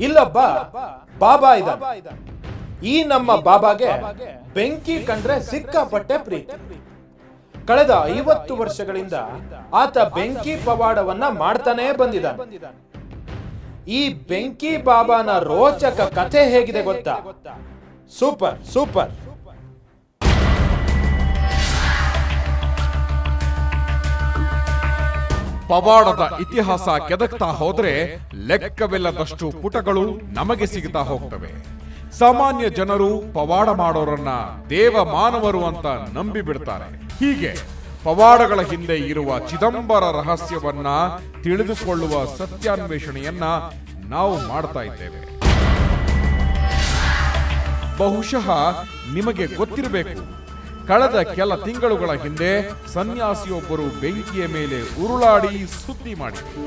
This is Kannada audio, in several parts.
ಇಲ್ಲೊಬ್ಬ ಬಾಬಾ ಇದ್ದ. ಈ ನಮ್ಮ ಬಾಬಾಗೆ ಬೆಂಕಿ ಕಂಡ್ರೆ ಸಿಕ್ಕಾಪಟ್ಟೆ ಪ್ರೀತಿ. ಕಳೆದ 50 ವರ್ಷಗಳಿಂದ ಆತ ಬೆಂಕಿ ಪವಾಡವನ್ನ ಮಾಡ್ತಾನೇ ಬಂದಿದ್ದಾನೆ. ಈ ಬೆಂಕಿ ಬಾಬಾನ ರೋಚಕ ಕಥೆ ಹೇಗಿದೆ ಗೊತ್ತಾ? Super super. ಪವಾಡದ ಇತಿಹಾಸ ಕೆದಕ್ತಾ ಹೋದ್ರೆ ಲೆಕ್ಕವಿಲ್ಲದಷ್ಟು ಪುಟಗಳು ನಮಗೆ ಸಿಗುತ್ತಾ ಹೋಗ್ತವೆ. ಸಾಮಾನ್ಯ ಜನರು ಪವಾಡ ಮಾಡೋರನ್ನ ದೇವ ಮಾನವರು ಅಂತ ನಂಬಿ ಬಿಡ್ತಾರೆ. ಹೀಗೆ ಪವಾಡಗಳ ಹಿಂದೆ ಇರುವ ಚಿದಂಬರ ರಹಸ್ಯವನ್ನ ತಿಳಿದುಕೊಳ್ಳುವ ಸತ್ಯಾನ್ವೇಷಣೆಯನ್ನ ನಾವು ಮಾಡ್ತಾ ಇದ್ದೇವೆ. ಬಹುಶಃ ನಿಮಗೆ ಗೊತ್ತಿರಬೇಕು, ಕಳೆದ ಕೆಲ ತಿಂಗಳುಗಳ ಹಿಂದೆ ಸನ್ಯಾಸಿಯೊಬ್ಬರು ಬೆಂಕಿಯ ಮೇಲೆ ಉರುಳಾಡಿ ಸುದ್ದಿ ಮಾಡಿದರು.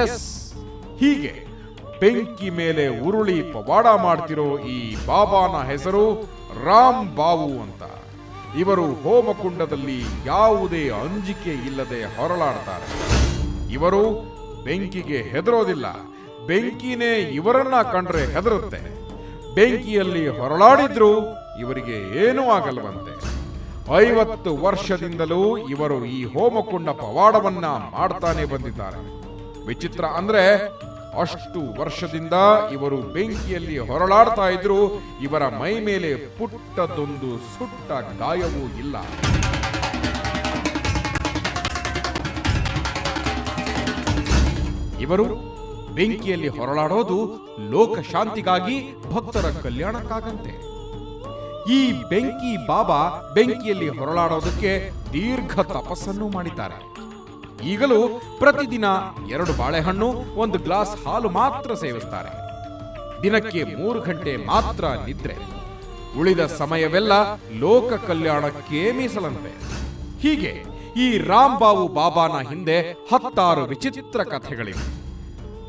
ಎಸ್, ಹೀಗೆ ಬೆಂಕಿ ಮೇಲೆ ಉರುಳಿ ಪವಾಡ ಮಾಡ್ತಿರೋ ಈ ಬಾಬಾನ ಹೆಸರು ರಾಮ್ ಬಾವು ಅಂತ. ಇವರು ಹೋಮಕುಂಡದಲ್ಲಿ ಯಾವುದೇ ಅಂಜಿಕೆ ಇಲ್ಲದೆ ಹೊರಳಾಡ್ತಾರೆ. ಇವರು ಬೆಂಕಿಗೆ ಹೆದರೋದಿಲ್ಲ, ಬೆಂಕಿನೇ ಇವರನ್ನ ಕಂಡ್ರೆ ಹೆದರುತ್ತೆ. ಬೆಂಕಿಯಲ್ಲಿ ಹೊರಳಾಡಿದ್ರು ಇವರಿಗೆ ಏನೂ ಆಗಲ್ವಂತೆ. 50 ವರ್ಷದಿಂದಲೂ ಇವರು ಈ ಹೋಮಕುಂಡ ಪವಾಡವನ್ನ ಮಾಡ್ತಾನೆ ಬಂದಿದ್ದಾರೆ. ವಿಚಿತ್ರ ಅಂದ್ರೆ ಅಷ್ಟು ವರ್ಷದಿಂದ ಇವರು ಬೆಂಕಿಯಲ್ಲಿ ಹೊರಳಾಡ್ತಾ ಇದ್ರು ಇವರ ಮೈ ಮೇಲೆ ಪುಟ್ಟದೊಂದು ಸುಟ್ಟ ಗಾಯವೂ ಇಲ್ಲ. ಇವರು ಬೆಂಕಿಯಲ್ಲಿ ಹೊರಳಾಡೋದು ಲೋಕ ಶಾಂತಿಗಾಗಿ, ಭಕ್ತರ ಕಲ್ಯಾಣಕ್ಕಾಗಂತೆ. ಈ ಬೆಂಕಿ ಬಾಬಾ ಬೆಂಕಿಯಲ್ಲಿ ಹೊರಳಾಡೋದಕ್ಕೆ ದೀರ್ಘ ತಪಸ್ಸನ್ನು ಮಾಡಿದ್ದಾರೆ. ಈಗಲೂ ಪ್ರತಿದಿನ 2 ಬಾಳೆಹಣ್ಣು, 1 ಗ್ಲಾಸ್ ಹಾಲು ಮಾತ್ರ ಸೇವಿಸ್ತಾರೆ. ದಿನಕ್ಕೆ 3 ಗಂಟೆ ಮಾತ್ರ ನಿದ್ರೆ. ಉಳಿದ ಸಮಯವೆಲ್ಲ ಲೋಕ ಕಲ್ಯಾಣಕ್ಕೆ ಮೀಸಲಂತೆ. ಹೀಗೆ ಈ ರಾಮ್ಬಾವು ಬಾಬಾನ ಹಿಂದೆ 10 ವಿಚಿತ್ರ ಕಥೆಗಳಿವೆ.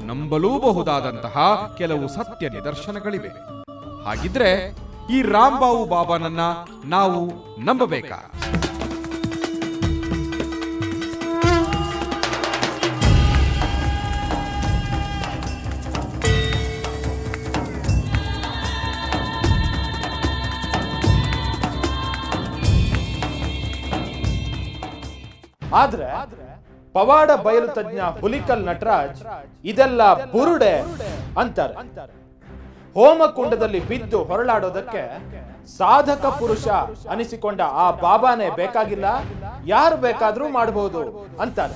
ನಂಬಲೂಬಹುದಾದಂತಹ ಕೆಲವು ಸತ್ಯ ನಿದರ್ಶನಗಳಿವೆ. ಹಾಗಿದ್ರೆ ಈ ರಾಮ್ಬಾವು ಬಾಬಾನನ್ನ ನಾವು ನಂಬಬೇಕಾ? ಆದ್ರೆ ಪವಾಡ ಬಯಲು ತಜ್ಞ ಹುಲಿಕಲ್ ನಟರಾಜ್ ಇದೆಲ್ಲ ಬುರುಡೆ ಅಂತಾರೆ. ಹೋಮಕುಂಡದಲ್ಲಿ ಬಿದ್ದು ಹೊರಳಾಡೋದಕ್ಕೆ ಸಾಧಕ ಪುರುಷ ಅನಿಸಿಕೊಂಡ ಆ ಬಾಬಾನೇ ಬೇಕಾಗಿಲ್ಲ, ಯಾರು ಬೇಕಾದ್ರೂ ಮಾಡಬಹುದು ಅಂತಾರೆ.